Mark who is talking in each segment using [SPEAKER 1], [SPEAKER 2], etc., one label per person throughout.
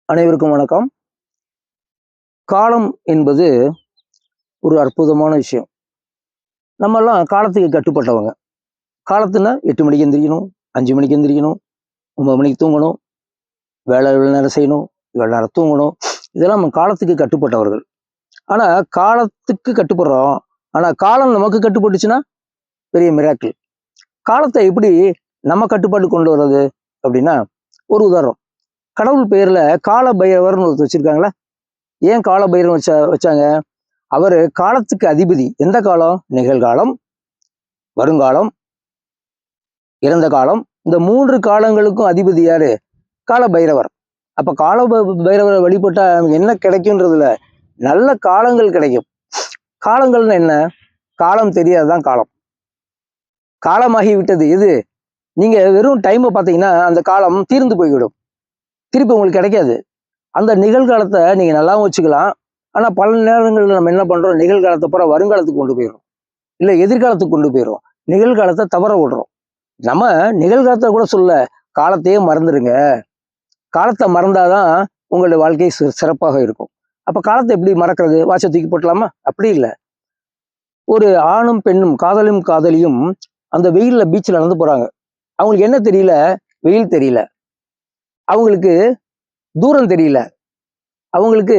[SPEAKER 1] அனைவருக்கும் வணக்கம். காலம் என்பது ஒரு அற்புதமான விஷயம். நம்மெல்லாம் காலத்துக்கு கட்டுப்பட்டவங்க. காலத்துனா 8 மணிக்கு எந்திரிக்கணும், 5 மணிக்கு எந்திரிக்கணும், 9 மணிக்கு தூங்கணும், வேலை இவ்வளோ நேரம் செய்யணும், இவ்வளோ நேரம் தூங்கணும். இதெல்லாம் நம்ம காலத்துக்கு கட்டுப்பட்டவர்கள். ஆனால் காலத்துக்கு கட்டுப்படுறோம். ஆனால் காலம் நமக்கு கட்டுப்பட்டுச்சுன்னா பெரிய மிராக்கிள். காலத்தை எப்படி நம்ம கட்டுப்பாடு கொண்டு வர்றது அப்படின்னா, ஒரு உதாரணம். கடவுள் பெயர்ல கால பைரவர்னு ஒருத்தர் வச்சிருக்காங்களா? ஏன் கால பைரவன் வச்சாங்க? அவரு காலத்துக்கு அதிபதி. எந்த காலம்? நிகழ்காலம், வருங்காலம், இறந்த காலம். இந்த 3 காலங்களுக்கும் அதிபதி யாரு? கால பைரவர். அப்ப கால பைரவரை வழிபட்டா நமக்கு என்ன கிடைக்கும்ன்றதுல நல்ல காலங்கள் கிடைக்கும். காலங்கள்னு என்ன? காலம் தெரியாதுதான் காலம். காலமாகி விட்டது எது? நீங்க வெறும் டைமை பார்த்தீங்கன்னா அந்த காலம் தீர்ந்து போய்விடும். திருப்பி உங்களுக்கு கிடைக்காது. அந்த நிகழ்காலத்தை நீங்க நல்லாவும் வச்சுக்கலாம். ஆனா பல நேரங்களில் நம்ம என்ன பண்றோம்? நிகழ்காலத்தை பூரா வருங்காலத்துக்கு கொண்டு போயிடுறோம், இல்லை எதிர்காலத்துக்கு கொண்டு போயிடுறோம். நிகழ்காலத்தை தவற விடுறோம். நம்ம நிகழ்காலத்தை கூட சொல்ல, காலத்தையே மறந்துடுங்க. காலத்தை மறந்தாதான் உங்களுடைய வாழ்க்கை சிறப்பாக இருக்கும். அப்ப காலத்தை எப்படி மறக்கிறது? வாட்சை தூக்கி போட்டலாமா? அப்படி இல்லை. ஒரு ஆணும் பெண்ணும், காதலும் காதலியும் அந்த வெயில்ல பீச்சில் நடந்து போறாங்க. அவங்களுக்கு என்ன தெரியல? வெயில் தெரியல. அவங்களுக்கு தூரம் தெரியல. அவங்களுக்கு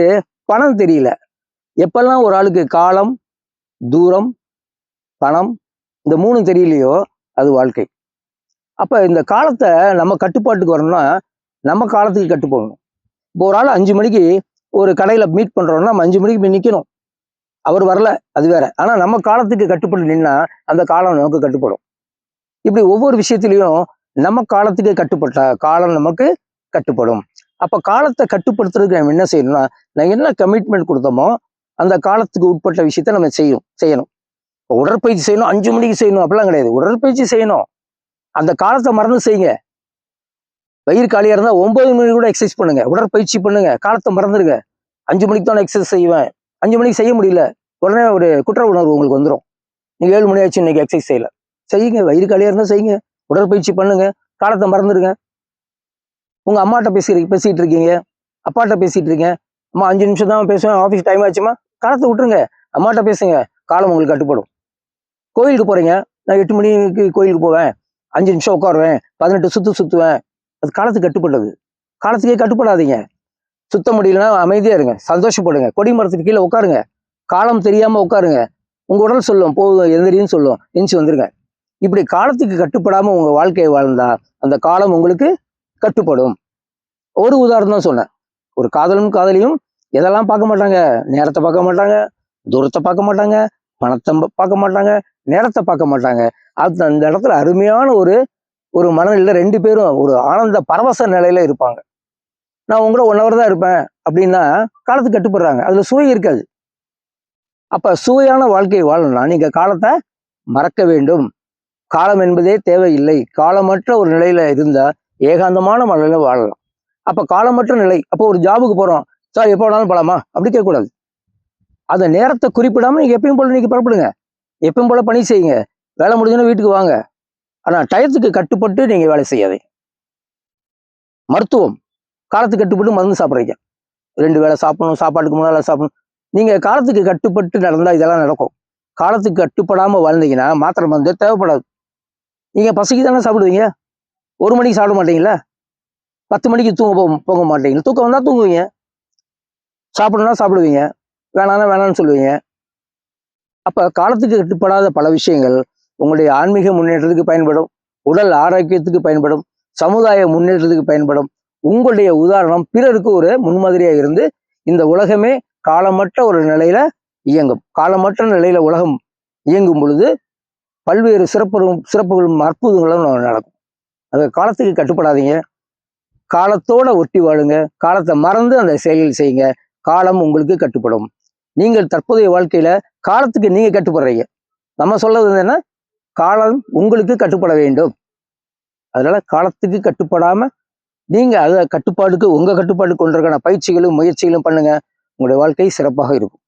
[SPEAKER 1] பணம் தெரியல. எப்பெல்லாம் ஒரு ஆளுக்கு காலம், தூரம், பணம் இந்த 3 தெரியலையோ அது வாழ்க்கை. அப்ப இந்த காலத்தை நம்ம கட்டுப்பாட்டுக்கு வரணும்னா நம்ம காலத்துக்கு கட்டுப்படணும். இப்போ ஒரு ஆள் 5 மணிக்கு ஒரு கடையில மீட் பண்றோம்னா நம்ம 5 மணிக்கு போய் நிக்கணும். அவர் வரல, அது வேற. ஆனா நம்ம காலத்துக்கு கட்டுப்பட்டு நின்னா அந்த காலம் நமக்கு கட்டுப்படும். இப்படி ஒவ்வொரு விஷயத்திலையும் நம்ம காலத்துக்கு கட்டுப்பட்டா காலம் நமக்கு கட்டுப்படும். அப்ப காலத்தை கட்டுப்படுத்துறதுக்கு நம்ம என்ன செய்யணும்னா, நான் என்ன கமிட்மெண்ட் கொடுத்தோமோ அந்த காலத்துக்கு உட்பட்ட விஷயத்த நம்ம செய்யணும். உடற்பயிற்சி செய்யணும், 5 மணிக்கு செய்யணும் அப்படிலாம் கிடையாது. உடற்பயிற்சி செய்யணும், அந்த காலத்தை மறந்து செய்யுங்க. வயிறு காலியா இருந்தா 9 மணி கூட எக்ஸசைஸ் பண்ணுங்க, உடற்பயிற்சி பண்ணுங்க. காலத்தை மறந்துடுங்க. 5 மணிக்கு தான் எக்ஸசைஸ் செய்வேன், 5 மணிக்கு செய்ய முடியல, உடனே ஒரு குற்ற உணர்வு உங்களுக்கு வந்துடும். நீங்க 7 மணி ஆச்சு இன்னைக்கு எக்ஸசைஸ் செய்யல. செய்யுங்க, வயிறு காலியா இருந்தா செய்யுங்க, உடற்பயிற்சி பண்ணுங்க, காலத்தை மறந்துடுங்க. உங்க அம்மாட்ட பேசிட்டு இருக்கீங்க, அப்பாட்ட பேசிட்டு இருக்கீங்க. அம்மா 5 நிமிஷம் தான் பேசுவேன், ஆஃபீஸ் டைம் ஆச்சுமா, காலத்தை விட்டுருங்க, அம்மாட்ட பேசுங்க, காலம் உங்களுக்கு கட்டுப்படும். கோயிலுக்கு போறீங்க, நான் 8 மணிக்கு கோயிலுக்கு போவேன், 5 நிமிஷம் உட்காருவேன், 18 சுத்துவேன். அது காலத்துக்கு கட்டுப்பட்டது. காலத்துக்கே கட்டுப்படாதீங்க. சுத்த முடியலன்னா அமைதியா இருங்க, சந்தோஷப்படுங்க, கொடி மரத்துக்கு கீழே உட்காருங்க. காலம் தெரியாம உட்காருங்க. உங்க உடல் சொல்லும் போதும், எந்திரின்னு சொல்லும், எந்திச்சு வந்துருங்க. இப்படி காலத்துக்கு கட்டுப்படாம உங்க வாழ்க்கையை வாழ்ந்தா அந்த காலம் உங்களுக்கு கட்டுப்படும். ஒரு உதாரணம் சொன்னேன். ஒரு காதலும் காதலியும் எதெல்லாம் பார்க்க மாட்டாங்க? நேரத்தை பார்க்க மாட்டாங்க, தூரத்தை பார்க்க மாட்டாங்க, பணத்தை பார்க்க மாட்டாங்க, நேரத்தை பார்க்க மாட்டாங்க. அது அந்த இடத்துல அருமையான ஒரு மனநிலையில 2 பேரும் ஒரு ஆனந்த பரவச நிலையில இருப்பாங்க. நான் உங்களோட 1 hour தான் இருப்பேன் அப்படின்னா காலத்துக்கு கட்டுப்படுறாங்க. அதுல சுவை இருக்காது. அப்ப சுவையான வாழ்க்கையை வாழணும்னா நீங்க காலத்தை மறக்க வேண்டும். காலம் என்பதே தேவையில்லை. காலமற்ற ஒரு நிலையில இருந்தா ஏகாந்தமான மனநிலையில வாழலாம். அப்ப காலமற்ற நிலை. அப்போ ஒரு ஜாபுக்கு போறோம், சார் எப்போ வேணாலும் போலாமா? அப்படி கேட்கக்கூடாது. அந்த நேரத்தை குறிப்பிடாம நீங்க எப்பயும் போல நீங்க புறப்படுங்க, எப்பயும் போல பணி செய்யுங்க, வேலை முடிஞ்சோன்னா வீட்டுக்கு வாங்க. ஆனா டயத்துக்கு கட்டுப்பட்டு நீங்க வேலை செய்யாதீங்க. மருத்துவம், காலத்துக்கு கட்டுப்பட்டு மருந்து சாப்பிட்றீங்க. 2 வேளை சாப்பிடணும், சாப்பாட்டுக்கு முன்னால சாப்பிடணும். நீங்க காலத்துக்கு கட்டுப்பட்டு நடந்தா இதெல்லாம் நடக்கும். காலத்துக்கு கட்டுப்படாம வாழ்ந்தீங்கன்னா மாத்திரை மருந்து தேவைப்படாது. நீங்க பசிக்கு தானே சாப்பிடுவீங்க. 1 மணிக்கு சாப்பிட மாட்டீங்களா? 10 மணிக்கு போக மாட்டீங்களா? தூக்கம் வந்தா தூங்குவீங்க, சாப்பிடணும்னா சாப்பிடுவீங்க, வேணாம்னா வேணாம்னு சொல்லுவீங்க. அப்ப காலத்துக்கு கட்டுப்படாத பல விஷயங்கள் உங்களுடைய ஆன்மீக முன்னேற்றத்துக்கு பயன்படும், உடல் ஆரோக்கியத்துக்கு பயன்படும், சமுதாய முன்னேற்றத்துக்கு பயன்படும். உங்களுடைய உதாரணம் பிறருக்கு ஒரு முன்மாதிரியா இருந்து இந்த உலகமே காலமற்ற ஒரு நிலையில இயங்கும். காலமற்ற நிலையில உலகம் இயங்கும் பொழுது பல்வேறு சிறப்புகளும் அற்புதங்களும் நடக்கும். அது காலத்துக்கு கட்டுப்படாதீங்க, காலத்தோட ஒட்டி வாழுங்க. காலத்தை மறந்து அந்த செயல்கள் செய்யுங்க. காலம் உங்களுக்கு கட்டுப்படும். நீங்கள் தற்போதைய வாழ்க்கையில காலத்துக்கு நீங்க கட்டுப்படுறீங்க. நம்ம சொல்றது என்ன? காலம் உங்களுக்கு கட்டுப்பட வேண்டும். அதனால காலத்துக்கு கட்டுப்படாம நீங்க அதை கட்டுப்பாடுக்கு உங்க கட்டுப்பாடு கொண்டிருக்கான பயிற்சிகளும் முயற்சிகளும் பண்ணுங்க. உங்களுடைய வாழ்க்கை சிறப்பாக இருக்கும்.